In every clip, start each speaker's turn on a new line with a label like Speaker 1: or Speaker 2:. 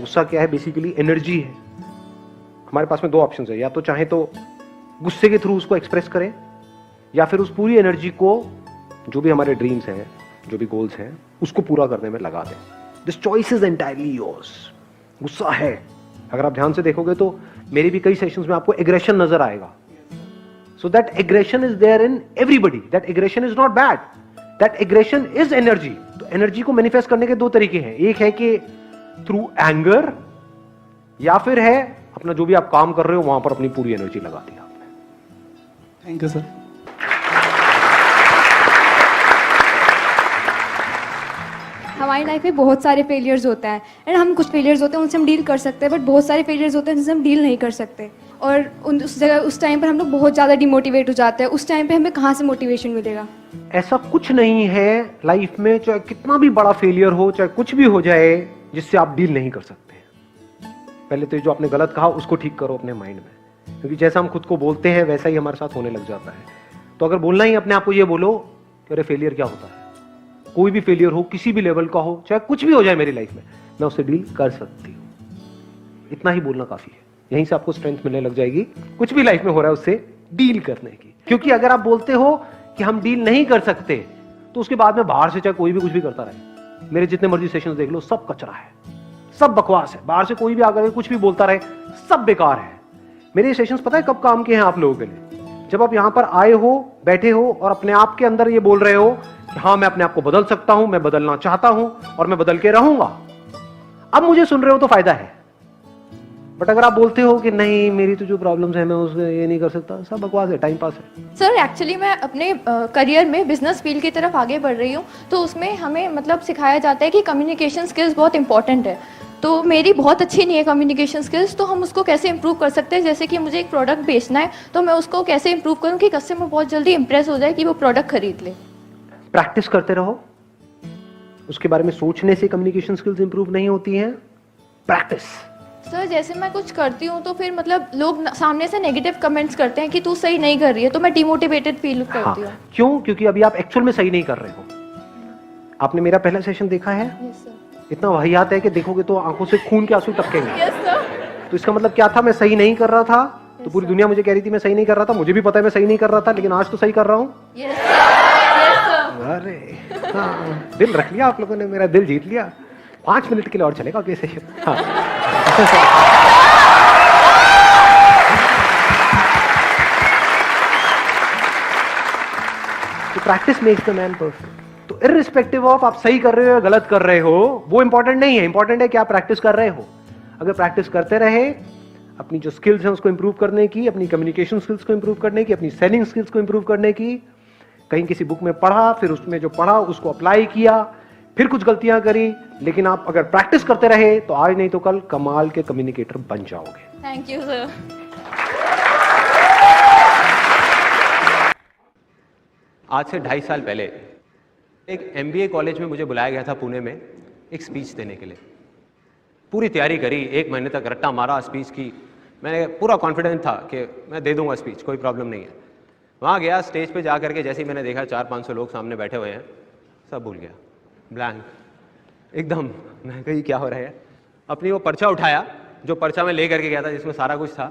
Speaker 1: गुस्सा क्या है? बेसिकली एनर्जी है। हमारे पास में दो ऑप्शंस है, या तो चाहे तो गुस्से के थ्रू उसको एक्सप्रेस करें, या फिर उस पूरी एनर्जी को जो भी हमारे ड्रीम्स हैं, जो भी गोल्स हैं, उसको पूरा करने में लगा दें। This choice is entirely yours. गुस्सा है, अगर आप ध्यान से देखोगे तो मेरे भी कई सेशंस में आपको एग्रेशन नजर आएगा। So that aggression is there in everybody. That aggression is not bad, that aggression is energy. तो एनर्जी को मैनिफेस्ट करने के दो तरीके हैं, एक है कि थ्रू एंगर, या फिर है अपना जो भी आप काम कर रहे हो वहां पर अपनी पूरी एनर्जी लगा दी आपने।
Speaker 2: Thank you sir.
Speaker 3: हमारी लाइफ में बहुत सारे फेलियर्स होते हैं एंड हम कुछ फेलियर्स होते हैं उनसे हम डील कर सकते हैं, बट बहुत सारे फेलियर्स होते हैं जिनसे हम डील नहीं कर सकते और उस जगह उस टाइम पर हम लोग बहुत ज़्यादा डिमोटिवेट हो जाते हैं। उस टाइम पे हमें कहाँ से मोटिवेशन मिलेगा?
Speaker 1: ऐसा कुछ नहीं है लाइफ में, चाहे कितना भी बड़ा फेलियर हो, चाहे कुछ भी हो जाए, जिससे आप डील नहीं कर सकते। पहले तो जो आपने गलत कहा उसको ठीक करो अपने माइंड में, क्योंकि जैसा हम खुद को बोलते हैं वैसा ही हमारे साथ होने लग जाता है। तो अगर बोलना ही अपने आप को ये बोलो कि अरे फेलियर क्या होता है, कोई भी फेलियर हो, किसी भी लेवल का हो, चाहे कुछ भी हो जाए मेरी लाइफ में, मैं उससे डील कर सकती हूँ। इतना ही बोलना काफी है, यहीं से आपको स्ट्रेंथ मिलने लग जाएगी कुछ भी लाइफ में हो रहा है उससे डील करने की। क्योंकि अगर आप बोलते हो कि हम डील नहीं कर सकते, तो उसके बाद में बाहर से चाहे कोई भी कुछ भी करता रहे, मेरे जितने मर्जी सेशंस देख लो, सब कचरा है, सब बकवास है। बाहर से कोई भी आकर कुछ भी बोलता रहे, सब बेकार है। मेरे सेशंस पता है कब काम के हैं आप लोगों के लिए? जब आप यहां पर आए हो, बैठे हो और अपने आप के अंदर ये बोल रहे हो कि हाँ मैं अपने आप को बदल सकता हूं, मैं बदलना चाहता हूं और मैं बदल के रहूंगा। अब मुझे सुन रहे हो तो फायदा है। बट अगर आप बोलते हो कि नहीं मेरी तो जो प्रॉब्लम्स है मैं उससे ये नहीं कर सकता, सब बकवास है, टाइम पास है।
Speaker 4: सर एक्चुअली मैं अपने करियर में बिजनेस फील्ड की तरफ आगे बढ़ रही हूँ, तो उसमें हमें मतलब सिखाया जाता है कि कम्युनिकेशन स्किल्स बहुत इंपॉर्टेंट है। तो मेरी बहुत अच्छी नहीं है कम्युनिकेशन स्किल्स, तो हम उसको कैसे इंप्रूव कर सकते हैं? जैसे कि मुझे एक प्रोडक्ट बेचना है, तो मैं उसको कैसे इंप्रूव करूँ कि कस्टमर बहुत जल्दी इंप्रेस हो जाए कि वो प्रोडक्ट खरीद ले?
Speaker 1: प्रैक्टिस करते रहो, उसके बारे में सोचने से कम्युनिकेशन स्किल्स इंप्रूव नहीं होती हैं। प्रैक्टिस।
Speaker 4: सर जैसे मैं कुछ करती हूँ तो फिर मतलब लोग सामने से नेगेटिव कमेंट्स करते हैं कि तू सही नहीं कर रही है, तो मैं डिमोटिवेटेड फील करती हूँ।
Speaker 1: क्यों? क्योंकि अभी आप एक्चुअल में सही नहीं कर रहे हो। आपने मेरा पहला सेशन देखा है?
Speaker 4: Yes sir.
Speaker 1: इतना वाहियात है कि देखोगे तो आंखों से खून के आंसू टपकेंगे।
Speaker 4: Yes sir.
Speaker 1: तो इसका मतलब क्या था? मैं सही नहीं कर रहा था, तो पूरी दुनिया मुझे कह रही थी मैं सही नहीं कर रहा था, मुझे भी पता है मैं सही नहीं कर रहा था, लेकिन आज तो सही कर रहा हूँ।
Speaker 4: Yes sir.
Speaker 1: अरे हाँ, दिल रख लिया आप लोगों ने, मेरा दिल जीत लिया। 5 मिनट के लिए और चलेगा कैसे? हाँ। तो practice makes the man perfect. तो इररिस्पेक्टिव ऑफ आप सही कर रहे हो या गलत कर रहे हो, वो इंपॉर्टेंट नहीं है। इंपॉर्टेंट है कि आप प्रैक्टिस कर रहे हो। अगर प्रैक्टिस करते रहे, अपनी जो स्किल्स हैं उसको इंप्रूव करने की, अपनी कम्युनिकेशन स्किल्स को इंप्रूव करने की, अपनी सेलिंग स्किल्स को इंप्रूव करने की, कहीं किसी बुक में पढ़ा, फिर उसमें जो पढ़ा उसको अप्लाई किया, फिर कुछ गलतियां करी, लेकिन आप अगर प्रैक्टिस करते रहे तो आज नहीं तो कल कमाल के कम्युनिकेटर बन जाओगे।
Speaker 4: Thank you sir.
Speaker 5: आज से 2.5 साल पहले एक MBA कॉलेज में मुझे बुलाया गया था पुणे में एक स्पीच देने के लिए। पूरी तैयारी करी, 1 महीने तक रट्टा मारा स्पीच की। मैंने पूरा कॉन्फिडेंट था कि मैं दे दूंगा स्पीच, कोई प्रॉब्लम नहीं है। वहाँ गया, स्टेज पे जा करके जैसे ही मैंने देखा 400-500 लोग सामने बैठे हुए हैं, सब भूल गया, ब्लैंक एकदम। मैं कही क्या हो रहा है? अपनी वो पर्चा उठाया जो पर्चा में ले करके गया था जिसमें सारा कुछ था,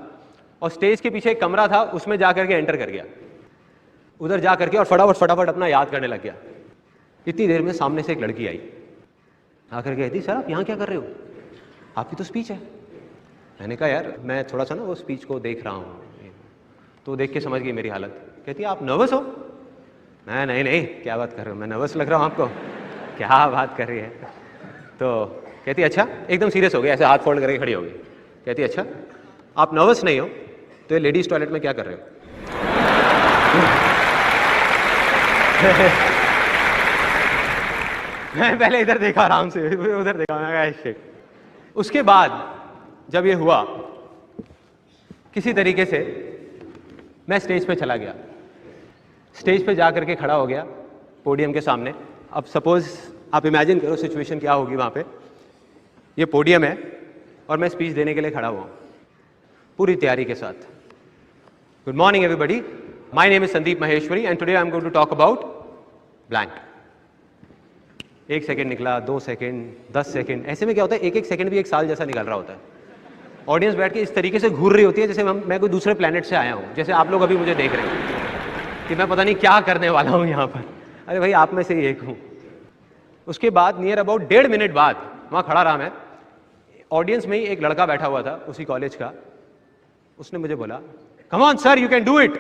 Speaker 5: और स्टेज के पीछे एक कमरा था, उसमें जा करके एंटर कर गया। उधर जा करके और फटाफट अपना याद करने लग गया। इतनी देर में सामने से एक लड़की आई, आकर कहती सर आप यहाँ क्या कर रहे हो, आपकी तो स्पीच है। मैंने कहा यार मैं थोड़ा सा ना वो स्पीच को देख रहा हूँ। तो देख के समझ गई मेरी हालत। कहती आप नर्वस हो? मैं नहीं क्या बात कर रहे हो, मैं नर्वस लग रहा हूँ आपको? क्या बात कर रही है? तो कहती अच्छा, एकदम सीरियस हो गई, ऐसे हाथ फोल्ड करके खड़ी हो गई। कहती अच्छा आप नर्वस नहीं हो तो ये लेडीज टॉयलेट में क्या कर रहे हो? मैं पहले इधर देखा आराम से, उधर देखा, मैं कहा उसके बाद जब ये हुआ किसी तरीके से मैं स्टेज पे चला गया। स्टेज पे जा करके खड़ा हो गया पोडियम के सामने। अब सपोज आप इमेजिन करो सिचुएशन क्या होगी वहाँ पे। ये पोडियम है और मैं स्पीच देने के लिए खड़ा हुआ पूरी तैयारी के साथ। Good morning everybody, my name is Sandeep Maheshwari and today I am going to talk about blank. 1 second निकला, 2 सेकंड, 10 सेकंड, ऐसे में क्या होता है, एक एक सेकंड भी एक साल जैसा निकल रहा होता है। ऑडियंस बैठ के इस तरीके से घूर रही होती है जैसे मैं कोई दूसरे प्लेनेट से आया हूँ, जैसे आप लोग अभी मुझे देख रहे हैं कि मैं पता नहीं क्या करने वाला हूँ यहाँ पर। अरे भाई आप में से ही एक हूँ। उसके बाद नियर अबाउट 1.5 मिनट बाद वहाँ खड़ा रहा मैं, ऑडियंस में ही एक लड़का बैठा हुआ था उसी कॉलेज का, उसने मुझे बोला come on sir you can do it.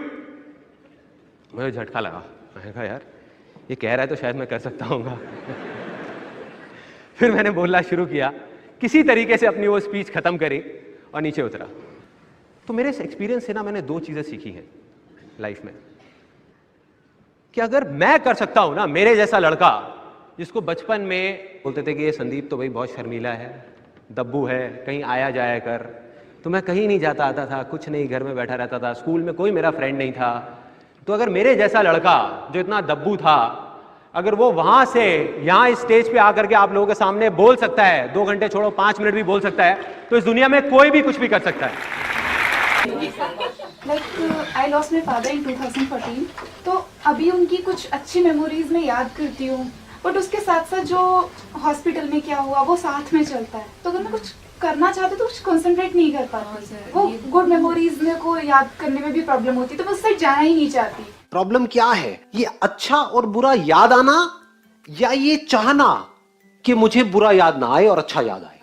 Speaker 5: मुझे झटका लगा, मैंने कहा यार ये कह रहा है तो शायद मैं कर सकता हूँगा। फिर मैंने बोलना शुरू किया, किसी तरीके से अपनी वो स्पीच खत्म करी और नीचे उतरा। तो मेरे इस एक्सपीरियंस से ना मैंने 2 चीजें सीखी हैं लाइफ में, कि अगर मैं कर सकता हूं ना, मेरे जैसा लड़का जिसको बचपन में बोलते थे कि ये संदीप तो भाई बहुत शर्मीला है, दब्बू है, कहीं आया जाया कर, तो मैं कहीं नहीं जाता आता था, कुछ नहीं, घर में बैठा रहता था, स्कूल में कोई मेरा फ्रेंड नहीं था। तो अगर मेरे जैसा लड़का जो इतना दब्बू था, अगर वो वहां से यहां इस स्टेज पे आकर के आप लोगों के सामने बोल सकता है, 2 घंटे छोड़ो 5 मिनट भी बोल सकता है, तो इस दुनिया में कोई भी कुछ भी कर सकता है।
Speaker 2: I lost my father in 2014, तो अभी उनकी कुछ अच्छी मेमोरीज में याद करती हूँ, बट उसके साथ साथ जो हॉस्पिटल में क्या हुआ वो साथ में चलता है, तो अगर मैं कुछ करना चाहती तो कुछ कंसंट्रेट नहीं कर पाती। वो गुड मेमोरीज में को याद करने में भी प्रॉब्लम होती, तो मैं उससे जाना ही नहीं चाहती।
Speaker 1: प्रॉब्लम क्या है, ये अच्छा और बुरा याद आना या ये चाहना कि मुझे बुरा याद ना आए और अच्छा याद आए?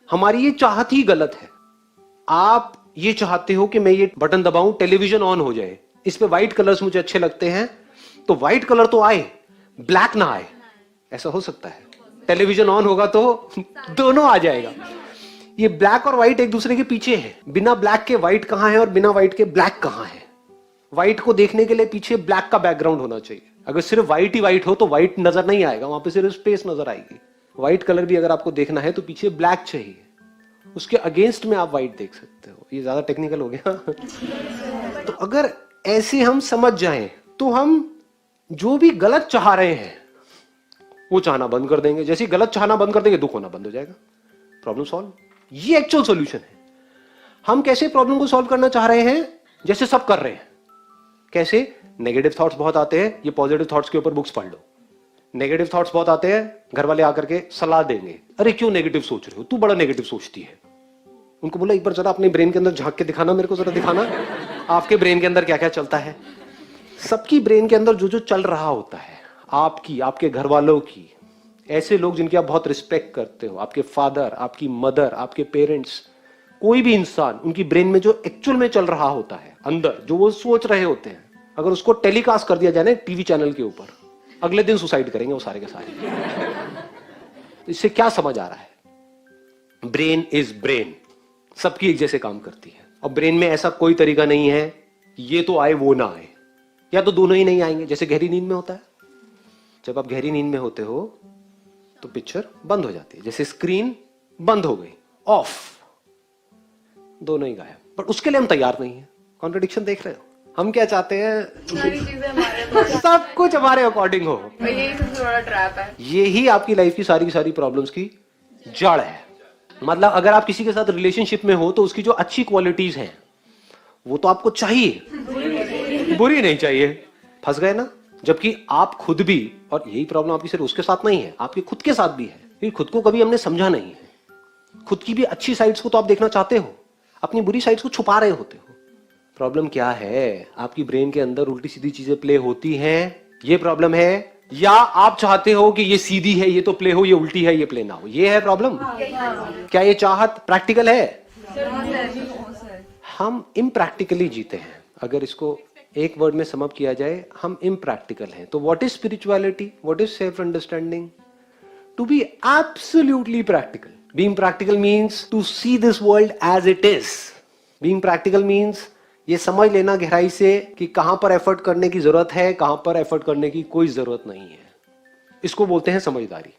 Speaker 1: हमारी ये चाहत ही गलत है। आप ये चाहते हो कि मैं ये बटन दबाऊं, टेलीविजन ऑन हो जाए, इस पे व्हाइट कलर्स मुझे अच्छे लगते हैं, तो व्हाइट कलर तो आए, ब्लैक ना आए। ऐसा हो सकता है? टेलीविजन ऑन होगा तो दोनों आ जाएगा। ये ब्लैक और व्हाइट एक दूसरे के पीछे है। बिना ब्लैक के व्हाइट कहां है और बिना व्हाइट के ब्लैक कहां है? व्हाइट को देखने के लिए पीछे ब्लैक का बैकग्राउंड होना चाहिए। अगर सिर्फ व्हाइट ही व्हाइट हो तो व्हाइट नजर नहीं आएगा, वहां पे सिर्फ स्पेस नजर आएगी। व्हाइट कलर भी अगर आपको देखना है तो पीछे ब्लैक चाहिए, उसके अगेंस्ट में आप व्हाइट देख सकते हो। ये ज्यादा टेक्निकल हो गया। तो अगर ऐसे हम समझ जाएं तो हम जो भी गलत चाह रहे हैं वो चाहना बंद कर देंगे। जैसे गलत चाहना बंद कर देंगे, दुख होना बंद हो जाएगा, प्रॉब्लम सॉल्व। ये एक्चुअल सॉल्यूशन है। हम कैसे प्रॉब्लम को सॉल्व करना चाह रहे हैं? जैसे सब कर रहे हैं। कैसे? नेगेटिव थॉट्स बहुत आते हैं, ये पॉजिटिव थॉट्स के ऊपर बुक्स पढ़ लो। नेगेटिव थॉट्स बहुत आते हैं, घर वाले आकर के सलाह देंगे, अरे क्यों नेगेटिव सोच रहे हो, तू बड़ा नेगेटिव सोचती है। उनको बोला एक बार जरा अपने ब्रेन के अंदर झांक के दिखाना, मेरे को जरा दिखाना आपके ब्रेन के अंदर क्या क्या चलता है। सबकी ब्रेन के अंदर जो जो चल रहा होता है, आपकी, आपके घर वालों की, ऐसे लोग जिनकी आप बहुत रिस्पेक्ट करते हो, आपके फादर, आपकी मदर, आपके पेरेंट्स, कोई भी इंसान, उनकी ब्रेन में जो एक्चुअल में चल रहा होता है अंदर, जो वो सोच रहे होते हैं, अगर उसको टेलीकास्ट कर दिया जाए ना टीवी चैनल के ऊपर, अगले दिन सुसाइड करेंगे वो सारे के सारे। इससे क्या समझ आ रहा है? ब्रेन इज ब्रेन, सबकी एक जैसे काम करती है। और ब्रेन में ऐसा कोई तरीका नहीं है ये तो आए वो ना आए, या तो दोनों ही नहीं आएंगे। जैसे गहरी नींद में होता है, जब आप गहरी नींद में होते हो तो पिक्चर बंद हो जाती है, जैसे स्क्रीन बंद हो गई, ऑफ, दोनों ही गायब। पर उसके लिए हम तैयार नहीं है। कॉन्ट्रडिक्शन देख रहे हो? हम क्या चाहते हैं?
Speaker 6: सारी चीजें हमारे
Speaker 1: सब कुछ हमारे अकॉर्डिंग हो।
Speaker 6: यही सबसे बड़ा ट्रैप है।
Speaker 1: यही आपकी लाइफ की सारी प्रॉब्लम्स की जड़ है। मतलब अगर आप किसी के साथ रिलेशनशिप में हो तो उसकी जो अच्छी क्वालिटीज हैं वो तो आपको चाहिए, बुरी नहीं चाहिए। फंस गए ना? जबकि आप खुद भी, और यही प्रॉब्लम आपकी सिर्फ उसके साथ नहीं है, आपके खुद के साथ भी है, क्योंकि खुद को कभी हमने समझा नहीं है। खुद की भी अच्छी साइड्स को तो आप देखना चाहते हो, अपनी बुरी साइड्स को छुपा रहे होते हो। प्रॉब्लम क्या है? आपकी ब्रेन के अंदर उल्टी सीधी चीजें प्ले होती हैं, ये प्रॉब्लम है। या आप चाहते हो कि ये सीधी है, ये तो प्ले हो, ये उल्टी है, ये प्ले ना हो, ये है प्रॉब्लम। क्या ये चाहत प्रैक्टिकल है? हम इम्प्रैक्टिकली जीते हैं। अगर इसको एक वर्ड में सम अप किया जाए, हम इम्प्रैक्टिकल हैं। तो what is spirituality? What is self understanding? To be absolutely practical. Being practical means to see this world as it is. Being practical means ये समझ लेना गहराई से कि कहां पर एफर्ट करने की जरूरत है, कहां पर एफर्ट करने की कोई जरूरत नहीं है। इसको बोलते हैं समझदारी।